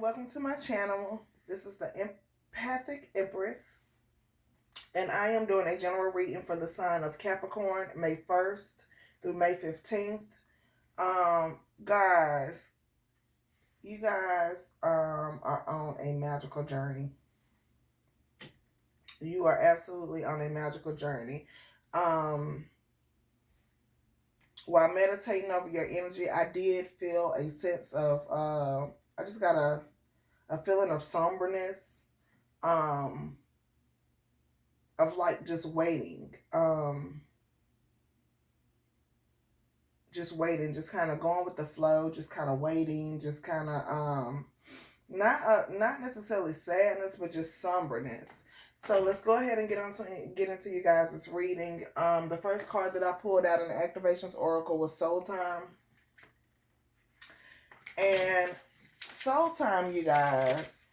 welcome to my channel. This is the Empathic Empress, and I am doing a general reading for the sign of Capricorn, May 1st through May 15th. Guys, you guys are on a magical journey. You are absolutely on a magical journey. While meditating over your energy, I did feel a sense of, I just got a feeling of somberness, of like just waiting, just kind of going with the flow, just kind of waiting, just kind of, not necessarily sadness, but just somberness. So let's go ahead and get into you guys' reading. The first card that I pulled out in the Activations Oracle was Soul Time. And Soul Time, you guys,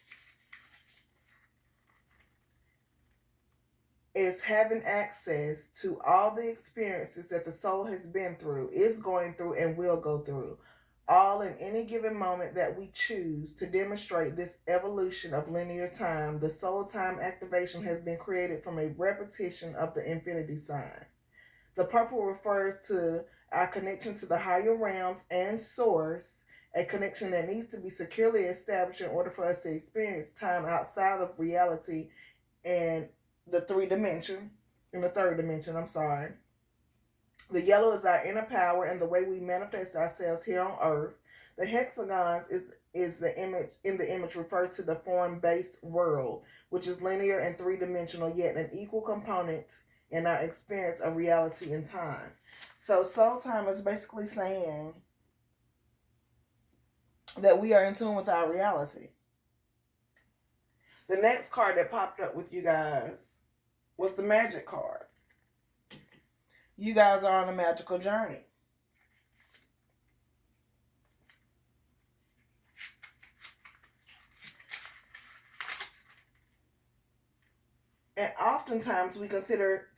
is having access to all the experiences that the soul has been through, is going through, and will go through, all in any given moment that we choose to demonstrate this evolution of linear time. The soul time activation has been created from a repetition of the infinity sign. The purple refers to our connection to the higher realms and source, a connection that needs to be securely established in order for us to experience time outside of reality and the third dimension. The yellow is our inner power and the way we manifest ourselves here on earth. The hexagons is the image refers to the form-based world, which is linear and three-dimensional, yet an equal component in our experience of reality and time. So soul time is basically saying that we are in tune with our reality. The next card that popped up with you guys was the Magic card. You guys are on a magical journey. And oftentimes we consider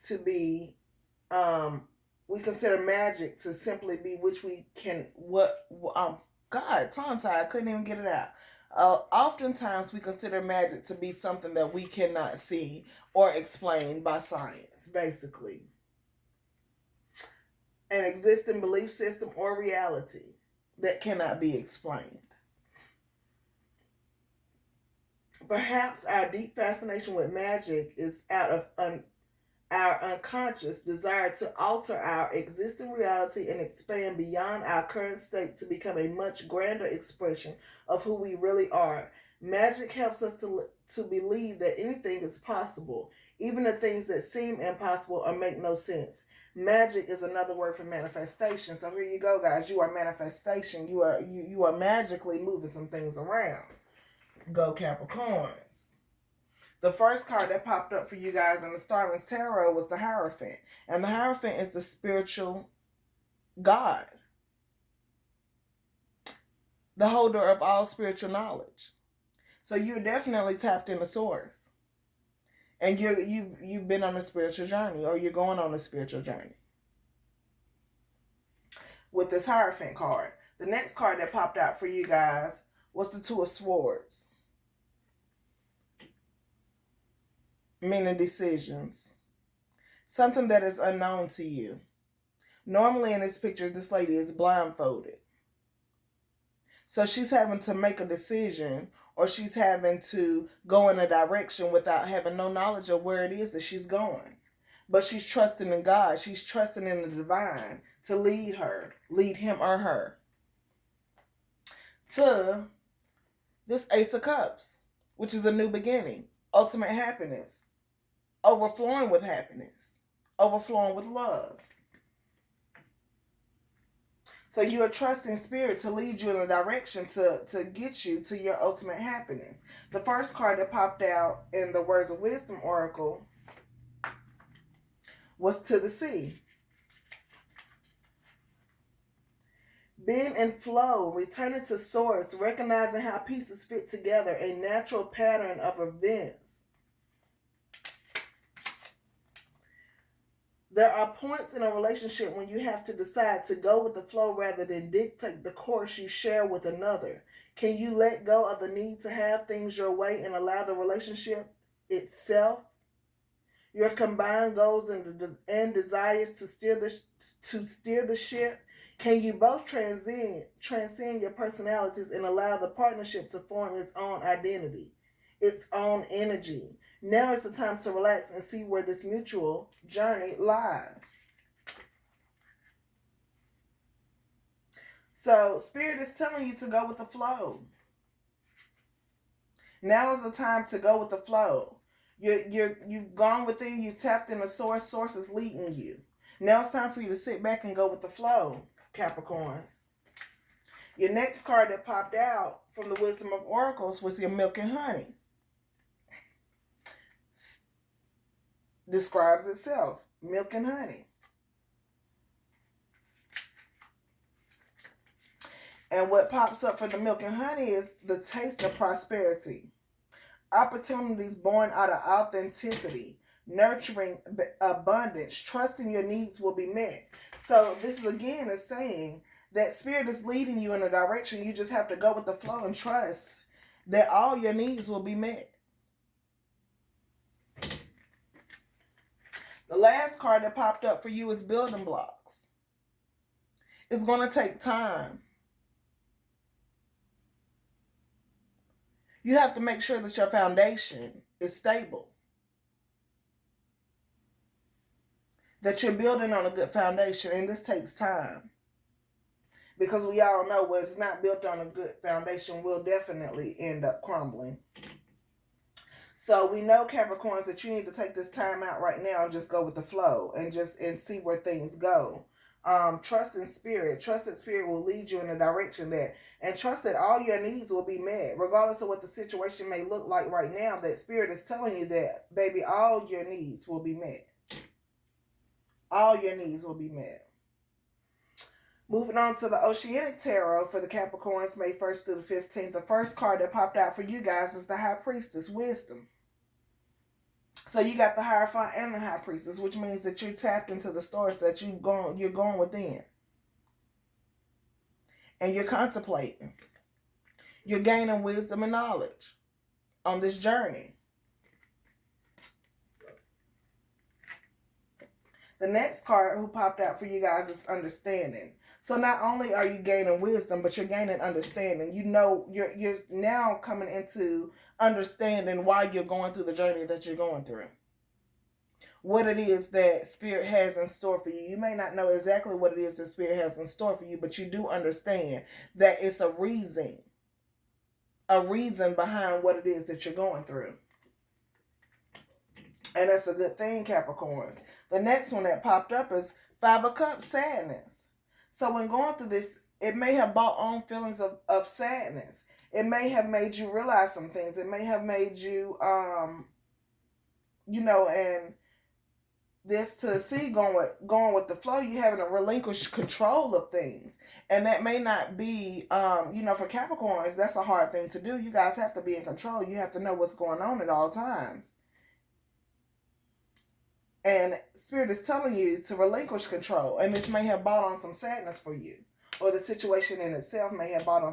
magic to simply be God, tongue-tied, couldn't even get it out. Oftentimes we consider magic to be something that we cannot see or explain by science, basically. An existing belief system or reality that cannot be explained. Perhaps our deep fascination with magic is out of our unconscious desire to alter our existing reality and expand beyond our current state to become a much grander expression of who we really are. Magic helps us to believe that anything is possible, even the things that seem impossible or make no sense. Magic is another word for manifestation. So here you go, guys. You are manifestation. You are magically moving some things around. Go Capricorns. The first card that popped up for you guys in the Starlings Tarot was the Hierophant. And the Hierophant is the spiritual God, the holder of all spiritual knowledge. So you're definitely tapped into source. And you've been on a spiritual journey, or you're going on a spiritual journey with this Hierophant card. The next card that popped out for you guys was the Two of Swords, meaning decisions. Something that is unknown to you. Normally in this picture, this lady is blindfolded. So she's having to make a decision, or she's having to go in a direction without having no knowledge of where it is that she's going. But she's trusting in God. She's trusting in the divine to lead him or her to this Ace of Cups, which is a new beginning, ultimate happiness, overflowing with happiness, overflowing with love. So you are trusting Spirit to lead you in a direction to get you to your ultimate happiness. The first card that popped out in the Words of Wisdom Oracle was To the Sea. Being in flow, returning to source, recognizing how pieces fit together, a natural pattern of events. There are points in a relationship when you have to decide to go with the flow rather than dictate the course you share with another. Can you let go of the need to have things your way and allow the relationship itself, your combined goals and desires to steer the ship? Can you both transcend your personalities and allow the partnership to form its own identity, its own energy? Now is the time to relax and see where this mutual journey lies. So Spirit is telling you to go with the flow. Now is the time to go with the flow. You've gone within, you tapped in the source. Source is leading you. Now it's time for you to sit back and go with the flow, Capricorns. Your next card that popped out from the Wisdom of Oracles was your Milk and Honey. Describes itself. Milk and honey. And what pops up for the milk and honey is the taste of prosperity. Opportunities born out of authenticity. Nurturing abundance. Trusting your needs will be met. So this again is saying that Spirit is leading you in a direction. You just have to go with the flow and trust that all your needs will be met. The last card that popped up for you is building blocks. It's going to take time. You have to make sure that your foundation is stable. That you're building on a good foundation, and this takes time. Because we all know what's not built on a good foundation will definitely end up crumbling. So we know, Capricorns, that you need to take this time out right now and just go with the flow and see where things go. Trust in Spirit. Trust that Spirit will lead you in a direction that, and trust that all your needs will be met, regardless of what the situation may look like right now. That Spirit is telling you that, baby, all your needs will be met. All your needs will be met. Moving on to the Oceanic Tarot for the Capricorns, May 1st through the 15th. The first card that popped out for you guys is the High Priestess, Wisdom. So you got the Hierophant and the High Priestess, which means that you're tapped into the stars, that you're going within. And you're contemplating. You're gaining wisdom and knowledge on this journey. The next card who popped out for you guys is Understanding. So not only are you gaining wisdom, but you're gaining understanding. You know, you're now coming into understanding why you're going through the journey that you're going through. What it is that Spirit has in store for you. You may not know exactly what it is that Spirit has in store for you, but you do understand that it's a reason behind what it is that you're going through. And that's a good thing, Capricorns. The next one that popped up is Five of Cups, Sadness. So when going through this, it may have brought on feelings of sadness. It may have made you realize some things. It may have made you, and this to see going with the flow, you having to relinquish control of things. And that may not be, for Capricorns, that's a hard thing to do. You guys have to be in control. You have to know what's going on at all times. And Spirit is telling you to relinquish control. And this may have brought on some sadness for you. Or the situation in itself may have brought on